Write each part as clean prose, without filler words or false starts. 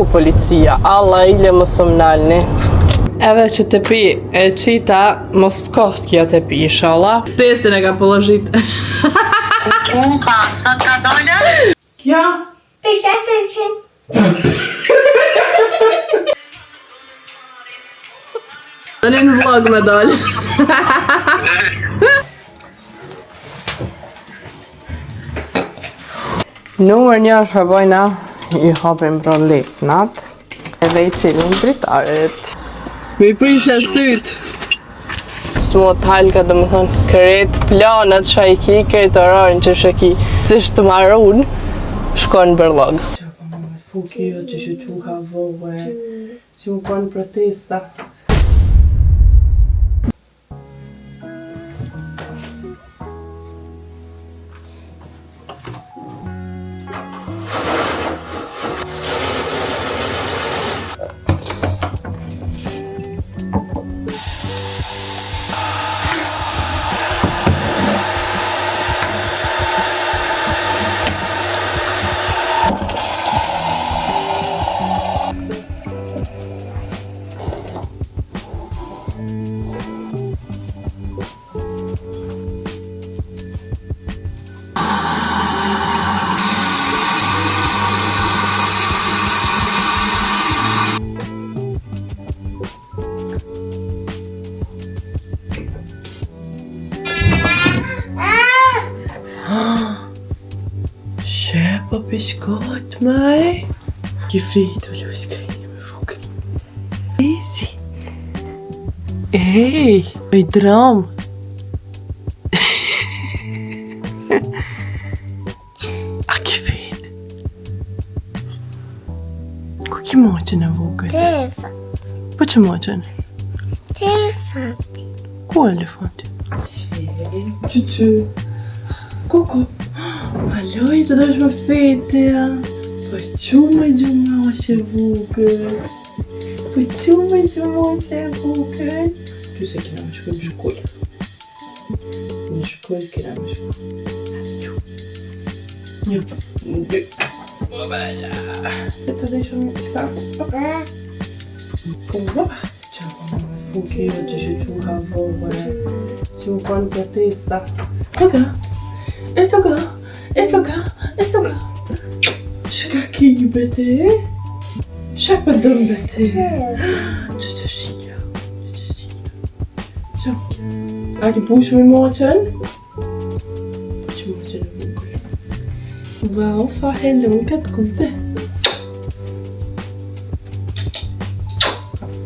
ku policia, Allah ile më sëmnalni. Edhe që të pi e qita, mos koft kja të pi, inshallah. Testin e ka poложit. Pa, sot ka dole? Kja? Pisha që Në një vlog me dole. Numër 1 shkabojna, i hapim brolit nat, edhe i cilin dritarit. Mi prishe syt. S'mo t'halka dhe më thonë, kret planët që i ki, kret orarën që shë ki, si shtë marun, shkon bërlog. Që pa më fukio që shë quha vohe, që më konë protesta. Shepa piskot, mare. Ki frito, Luis, ka i me fukë. Easy. Ej, oj dram. A ki fit. Ku ki moqen e vukët? Elefant. Po që moqen? Elefant. Ku elefanti? Që. Koko. Aloj, të dosh më fete, ja. Po qumë gjumë është e vukët. Po qumë gjumë është e vukët. Që se kina më shkull në shkull. Në shkull kina më shkull. Një. E të dhe shumë këta. Po va. Që pa më fukio që shë quha vohe. Që më konë protesta. Toga. E toga. Shka ki bete? Shka dëm bete? Që të shia. Shka. A ki push me moqen? Që moqen e vukër. Wow, fa hello, këtë kute.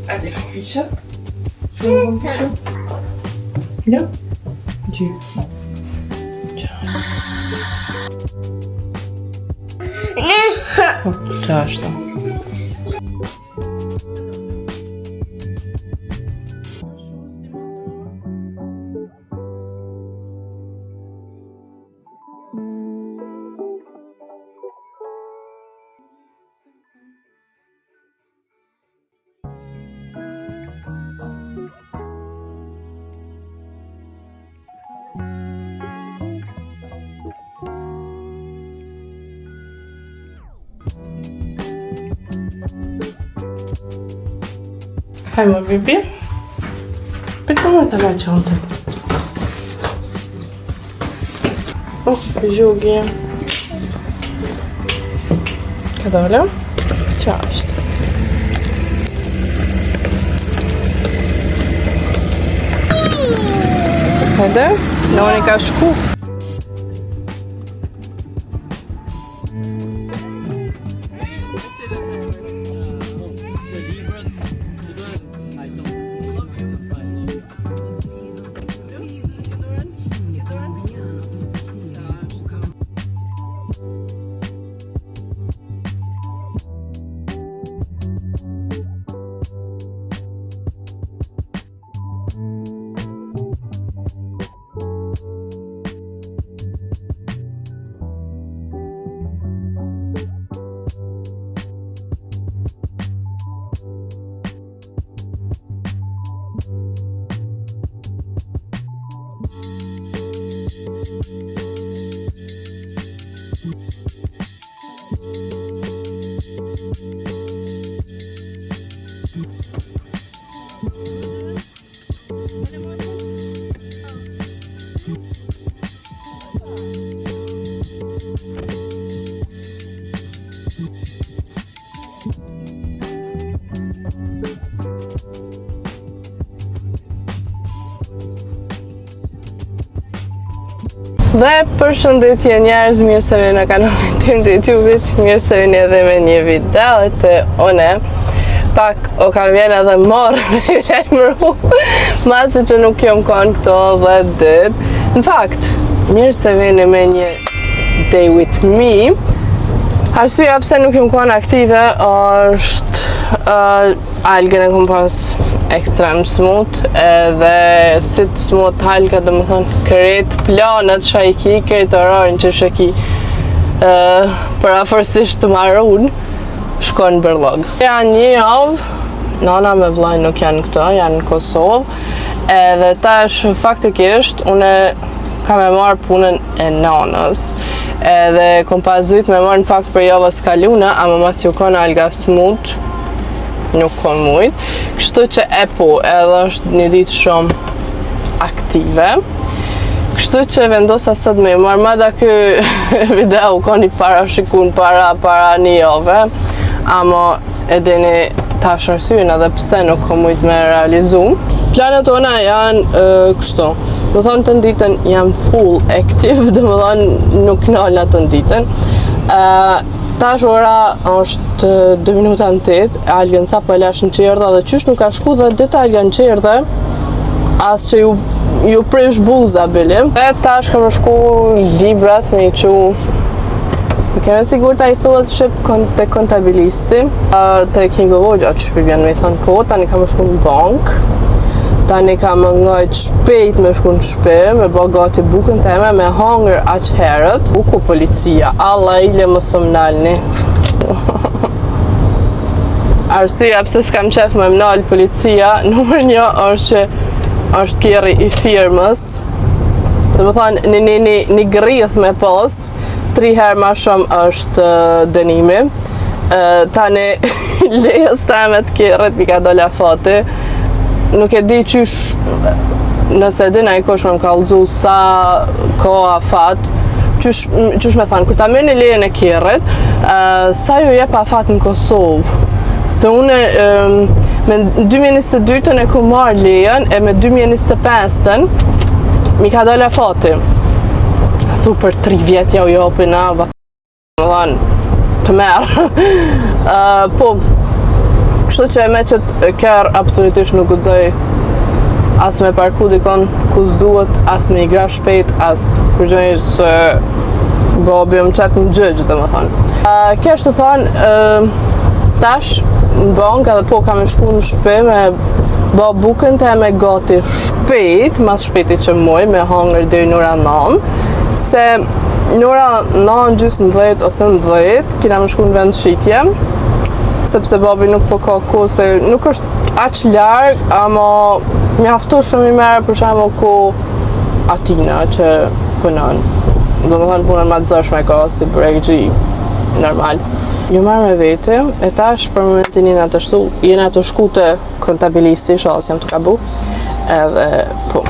A dhe ka fisha? Që në fisha? Ja? Gjy. Straszno. Hajmo, Bibi. Perché ta mangiando? Oh, giochi. Că dole? Ce aștept? Hajde, Monika Szku. Dhe përshëndetje njerëz, mirë se vini në kanalin tim të YouTube-it, mirë se vini edhe me një video të une. Pak o kam vjen edhe morë me lajmëru, masi që nuk jom konë këto 10 dit. Në fakt, mirë se vini me një day with me. Arsyeja pse nuk jom konë aktive është algën e kom pas ekstrem smut edhe si të smut halka dhe më thonë kërret planet që i ki, kërret orarin që shë ki parafërsisht të marun shkon bërlog. Janë një javë, nana me vllai nuk janë këto, janë në Kosovë edhe tash faktikisht une kam e marrë punën e nanës edhe kom pas vit me marrë në fakt për javës kalune, ama mas ju kon alga smut nuk kon mujt, kështu që edhe është një ditë shumë aktive, kështu që vendosa sot me marrë, mada ky video kon i parashikun para një jave, ama edeni tash arsyeën edhe pse nuk kon mujt me realizu. Planet tona janë kështu, më thonë të nditën jam full active, dhe më thonë nuk nalna të nditën. Tash ora është 2 minuta në 8, algën sa po e lash në qerdha dhe qysh nuk ka shku dhe dit algën në qerdhe, as që ju prish buza bilim. Dhe tash kam shku librat me i qu, keme sigur ta i thuhet shqip të kontabilisti, të King of Ogja që shpi vjen me i thonë po, tani kam shku në bank, tani kam ngajt shpejt me shku në shpe, me bë gati bukën teme, me hangër aq herët. Buku policia, alla ile më somnalni. Arsyeja pse s'kam qef me mnal policia, numër 1 është që është kjerri i firmës. Dhe më thonë, një grith me pas, 3 herë ma shumë është dënimi. Tani lejës teme të kjerrit mi ka dolla fati. Nuk e di qysh, nëse dina i kosh me më kallëzu sa koha fat, qysh me thanë, kur ta merrni lejen e kjerrit, sa ju jep afat në Kosovë. Se une me 2022-ën e ku marrë lejen, e me 2025-ën mi ka dolla fati. Thu për 3 vjet ja u jopina, më thanë, të merë. Po, kështu që me që të kërë absolutisht nuk guxoj as me parku dikon ku s'duhet, as me i gra shpejt, as kërgjënjë se bobi më qëtë më gjëgjë dhe më thonë. Kështë të thonë, tash në bank edhe po kam shku në shpe me bo bukën të e me gati shpejt, mas shpejti që muj, me hangër dhe nura 9, se nura 9 gjysë në 10 ose në 10, kina më shku në vend shqitje, sepse babi nuk po ka ku, se nuk është aq larg, ama mjaftu shumë i merë për shembull ku atina që punon. Do më thonë punën ma të zëshme ka si bregji normal. Ju marrë me vete, e tash për momentin jena të shku të kontabilisti, shalës jam të kabu, edhe po.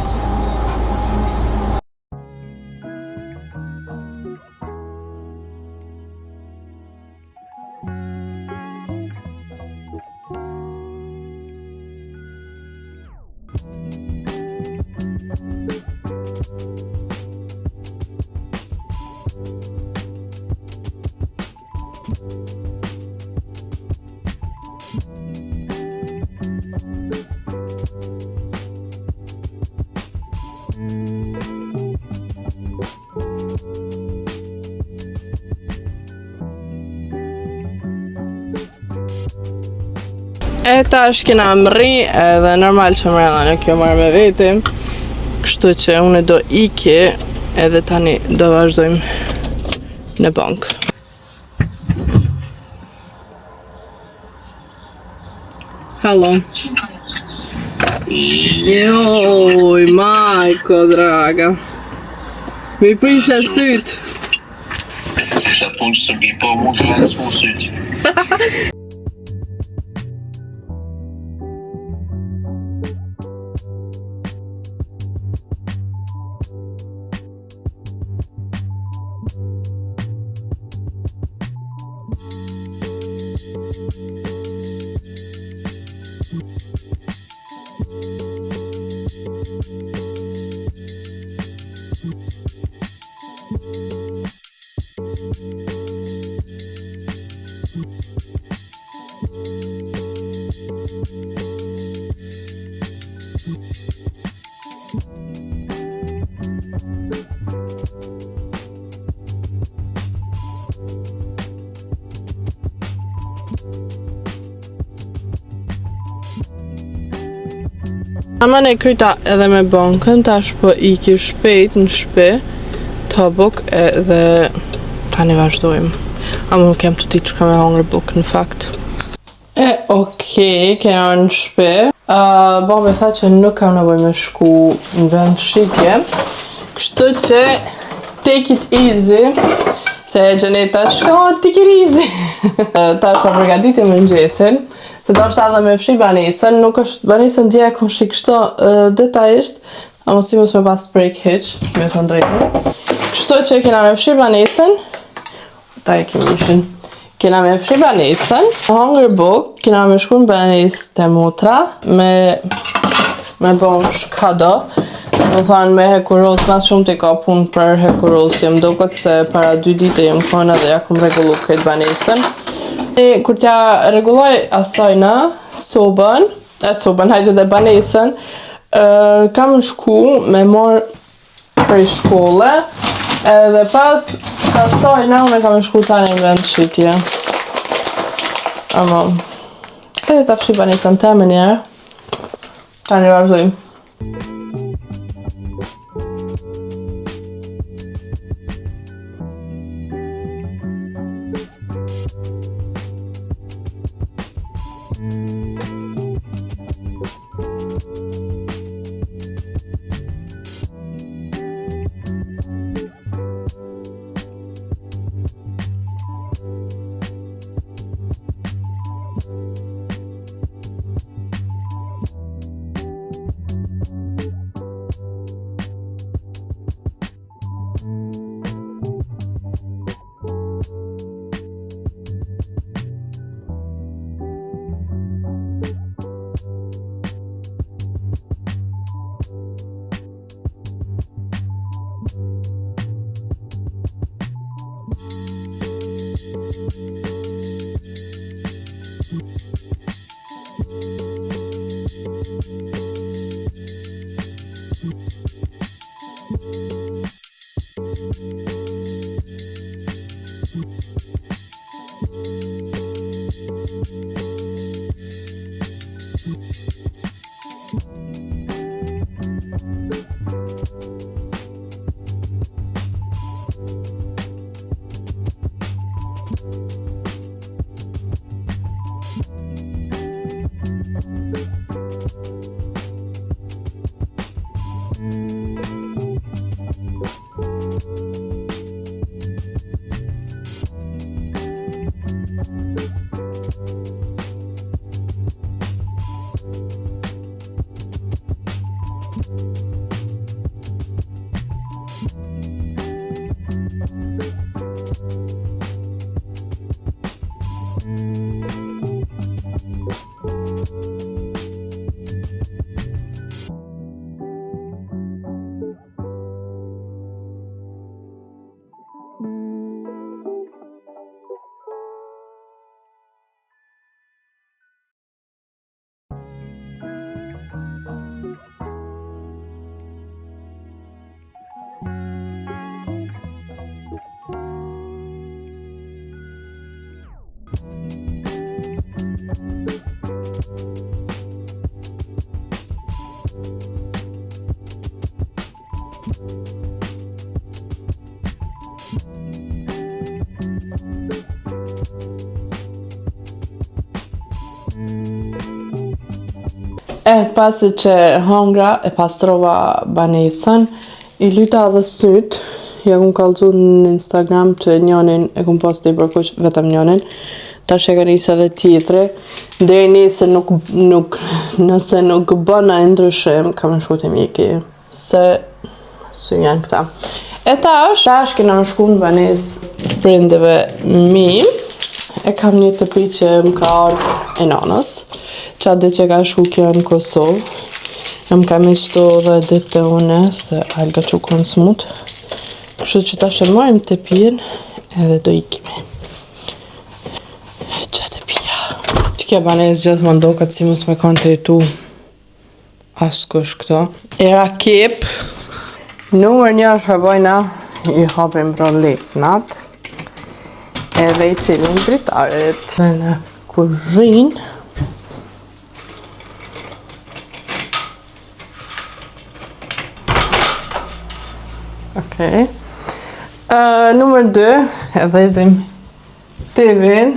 E tash kena mri edhe normal që mrena në kjo marrë me veti, kështu që unë do iki edhe tani do vazhdojmë në bank. Halo. Joj, majko draga. Mi prishe syt. Kisha punë që së mbi, po mund të lanë s'mu syt. Ama ne kryta edhe me bankën, tash po iki shpejt në shtëpi, të buk edhe tani vazhdojmë. Ama nuk jam të ti që ka me hangër buk në fakt. Okej, kena në shtëpi. Babi tha që nuk kam nevoj me shku në vend shitje, kështu që take it easy, se Gjeneta shko take it easy. Tash të përgatitim më mëngjesin, se do është edhe me fshi banesën, nuk është banesën dje ku shi kështu detajisht, ama si mos me pas break hitch, me thënë drejtën. Kështu që kena me fshi banesën, ta e kemi ishin. Kena me fshi banesën, hangër buk, kena me shku në banesë të motra, me bon shkado. Më thanë me hekuros, mas shumë t'i ka punë për hekuros, jem do këtë se para 2 dite jem kona dhe ja kum regullu këtë banesën. Kur t'ja regulloj asajna, sobën, hajtë dhe banesën, kam në shku me morë prej shkolle, edhe pas asajna, unë kam në shku tani në vend shitje. Ama, edhe ta fshi banesën te me njerë, tani vazhdojmë. Pasi që hangra e pastrova banesën, i lyta dhe syt, ja kum kallzu në Instagram që njonin e kum pas të i përkush vetëm njonin, tash e ka nisë edhe tjetri, deri nesër nëse nuk bëna e ndryshim, kam në shku të mjeki, se sy janë këta. E tash kena më shku në banesë prindëve mi, e kam një tëpi që më ka ardhë e nanës, qa dhe që ka shku kjo në Kosovë, më ka miqto dhe ditë të une, se alga që konë smut, kështu që ta shërmarim të pijen, edhe do ikime. Qa të pija. Që kja banes gjithë më ndokat si mos me kanë të jetu askush këto. Era kep. Numër 1 shërbojna, i hapim roletnat, edhe i cilin dritaret. Dhe në kuzhinë, Okej. Numër 2, e dhezim TV-n,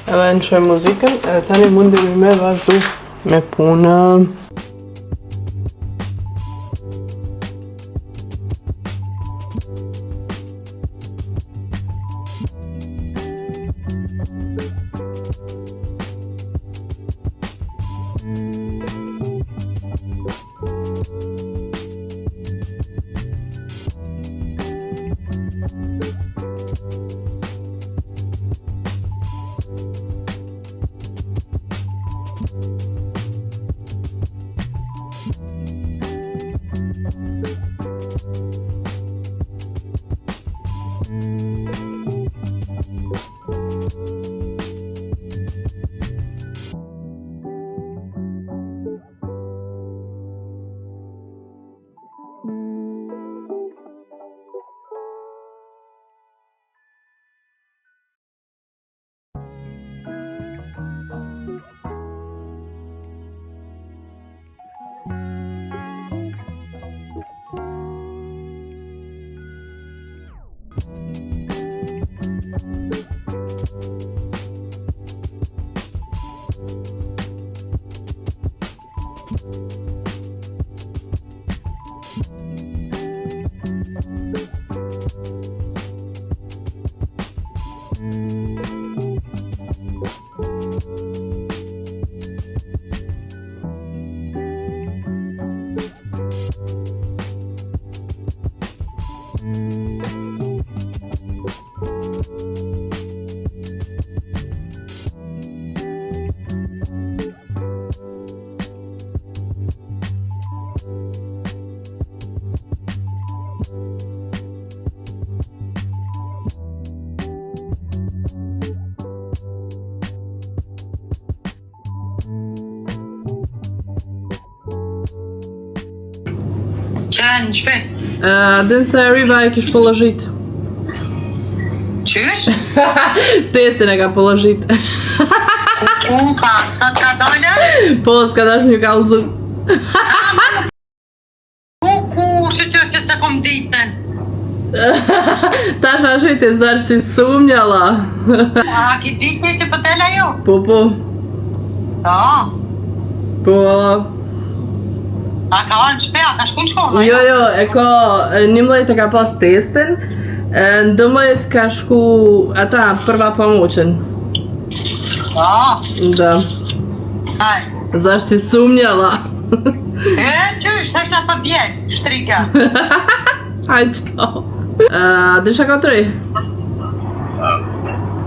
edhe në shoj muzikën, edhe tani mundemi me vazhdu me punën. Në shpe? Din se Riva e kish poложit. Qysh? Testin e ka poложit. Pa, sot ka dole? Po, s'ka dash një kallëzum. Ku, shqyqyr që se kom ditën? Tash ashtu të zërë si sumnjalla. A ki ditën që pëtela jo? Po. Po, a ka orë në shpe, a ka shku në shkolla? Jo, e ka 11 e ka pas testin, 12 ka shku ata prva pomoqen. Da. Aj. Zash si sumnjalla. Qysh, të shna për bjek, shtrika. Aj, qao. Dysha ka 3?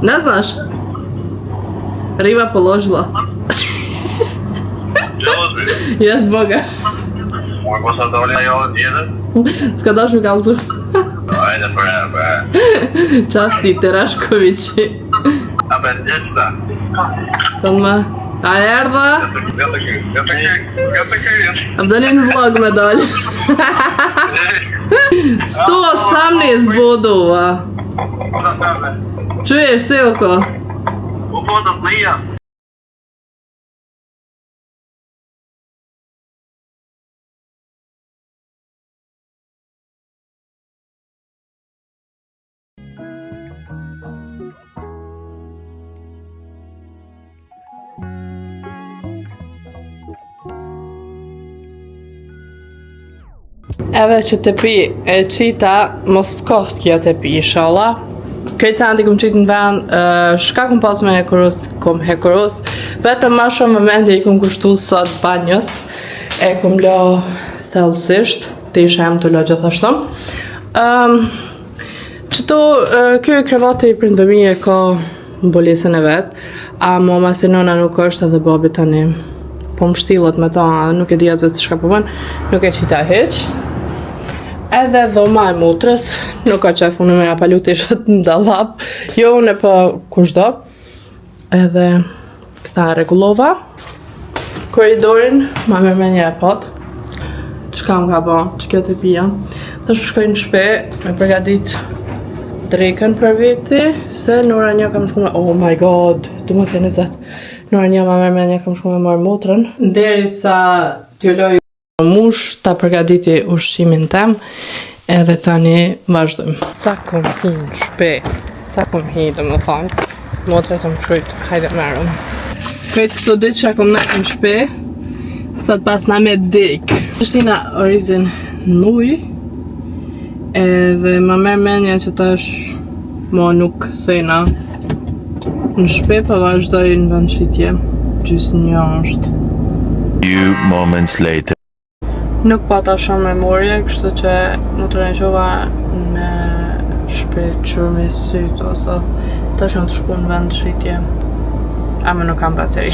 Ne znaš? Riva poложила. Jes boga. Moj po sa doli ajo tjetër? S'ka dash një kallëzu. Ajde bre. Časti Teraškovići. A be dječta? Odmah. A erdha? Ja të këj. A do një vlog me dalje. 118 bodova. Čuješ, Silko? U bodot lija. Edhe që të pi e qita, mos koft kjo të pi, inshallah. Këtë të kom qitë në vend, shka kom pas me hekurus, vetëm ma shumë momente i kom kushtu sot banjës, e kom lo thellësisht, të ishem të lo gjithashtu. Qëto, kjo i krevati i prindëmi e ka mbolisën e vetë, a mama si nona nuk është edhe babi tani, po më shtilët me ta, nuk e di as vetë shka po bën, nuk e qita heq. Edhe dhoma e mutrës, nuk ka qef unë me apalu të ishët në dalap, jo unë e po kushdo. Edhe këta regullova. Koridorin, ma me një e pot. Qka më ka bo, që kjo të pija. Të shpëshkoj në shpe, me përgadit drekën për veti, se në ora një kam shku me, oh my god, du më të njëzat. Në ora një ma me një kam shku me marë mutrën. Deri sa t'ju loj mush ta përgatiti ushqimin tem, Edhe tani vazhdojmë. Sa kum hi në shpe, sa kum hi dhe më thonë, motra të më shkryt, hajde merëm. Këtë këto ditë që akum në shpe, sa të pas na me dik. Shtina orizin nuj, edhe ma merë menja që tash mo nuk thena në shpe, pa vazhdoj në vendshitje, gjysë një është. Few moments later. Nuk pata shumë memorie, kështu që më të rejqova në shpe qërë sytë, ose tash më të shku në vend shitje, ama nuk kam bateri.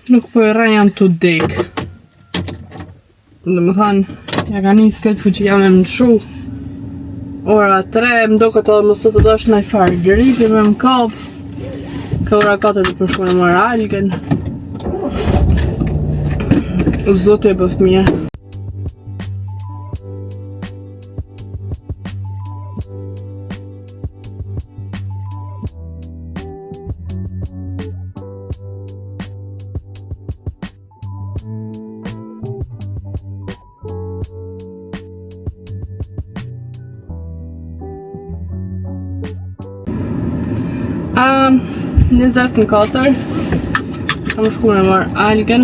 Nuk po e rajan të dek. Dhe më thanë, ja ka njës këtë fu që jam e më shu. Ora 3, më do këtë edhe mësë të dosh në i farë gripi me më kap. Ka ora 4 të përshku në mërë algen. Zotë e bëftë mirë. Në 24 kam shku në marrë algen.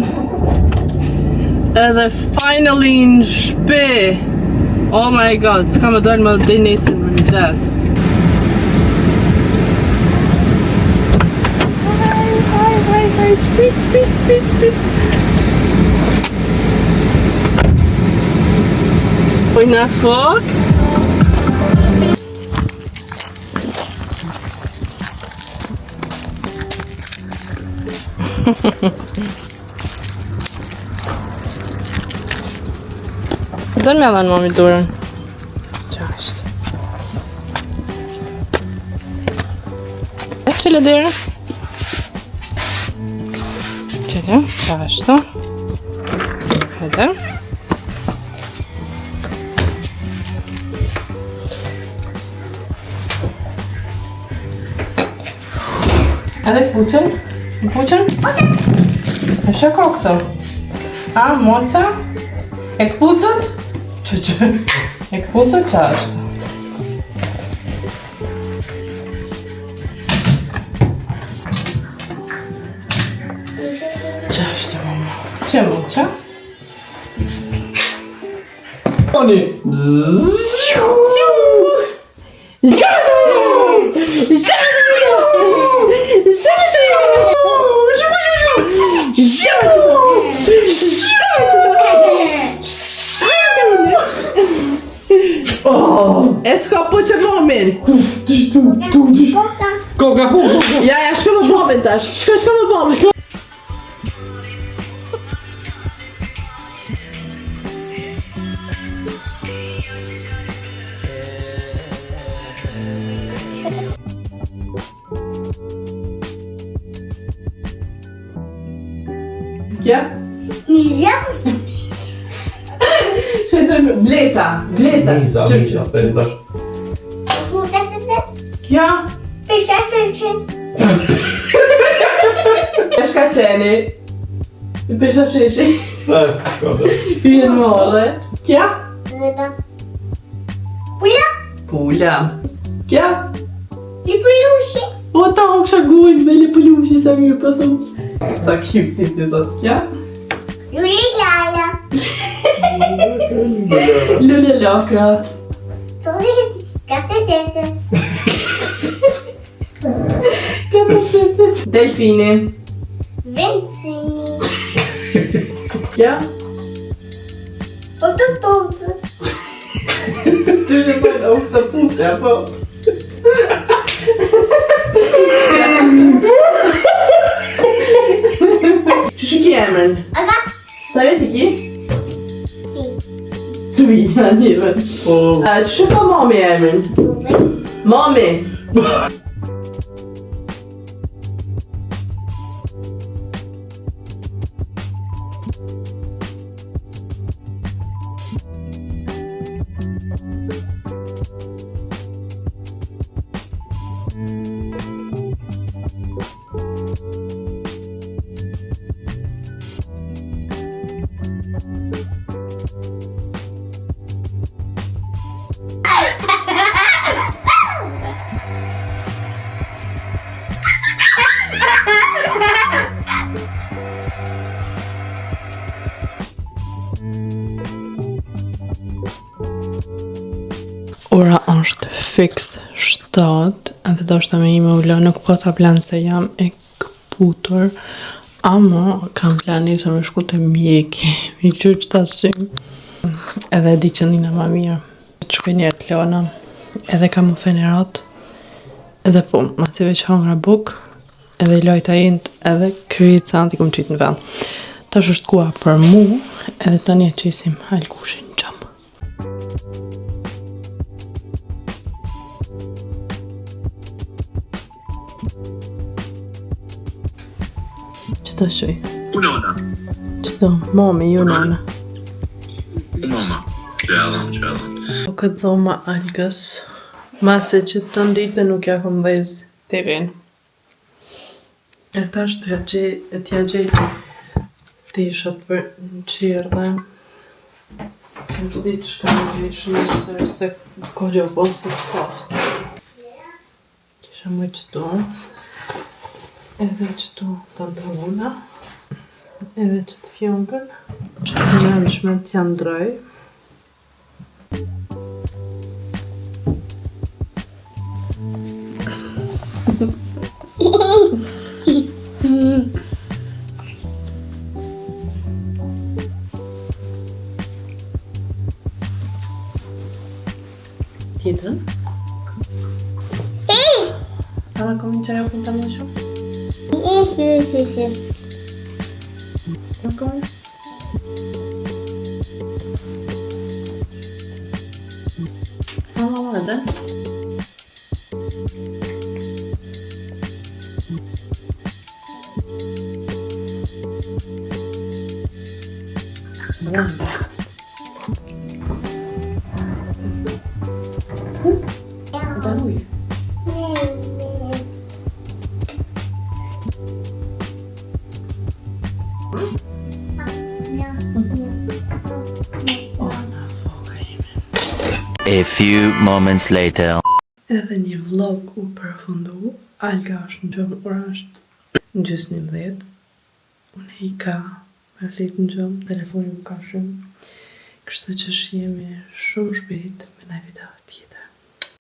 Edhe finally në shpe. Oh my god, s'ka me dojnë më dhe nesër më një gjes. Haj, sprit. Oj na fok. Dërë me dhanë mami durën. Qashtë. Qële dyrë? Qële, qashtë. Hajde. Edhe fuqën? Në fuqën? E shako këto? A, moca? E këpucët? Që? E këpucët që është? Që është, mama? Që moca? Oni! E s'ka po që mamin. Koka. Ja, shko më mamin tash. Shko më mamin. Kja? Mizja? Bleta. Miza, të e ndash. Kja? Pisha qëqin. Shka qeni? I pesha sheshi. Shkoda. Hyjën madhe. Kja? Lena. Pula. Pula. Kja? I peluche. O ta unë kësha gojnë me le pelushi sa mirë për thëmë. Sa cute ti të thot, kja? Luli Lala. Lule Laka. Katesetes. Delfini. Vincini. Kja? Ottopose. Du är bara en oktopus här på. Çocuk yemen. Aga. Savete ki? Sì. Tvijan yemen. Çocuk mami yemen. Dove? Mami. Ora është fix 7 edhe do shta me ime ulo, nuk po ta plan se jam e këputur, ama kam plani se me shku të mjeki, mi qyrë që ta sym, edhe di që ndina ma mirë. Të shkuj njerë të lona, edhe kam u fenerat, edhe po, masive që hongra buk, edhe i lojta jint, edhe kryet sa anti kum qitë në vend. Tash është kua për mu, edhe tani e qisim halkushin qëm. Qëto shuj? Unona. Qëto? Mami, ju nana. Mama. Qëllën. Po këtë dhoma algës, mase që të nditë nuk ja kom dhez TV-n. E tash t'ja gjej tishat për në qirë dhe se më të ditë shka në gjej shmesër se ko gjo po se kaftë. Kisha më qëtu, edhe qëtu pantolona, edhe qëtë fjongën, që të nërshme t'ja ndroj. Tjetrën? Ama cominciare a puntare un show? Ok. Ama vada. Da lui. A few moments later. Edhe një vlog u përfundu, Alga është në gjumë, ora është në gjysë 11. Unë i ka me flit në gjumë, telefoni më ka shumë. Kështu që shihemi shumë shpejt me një video.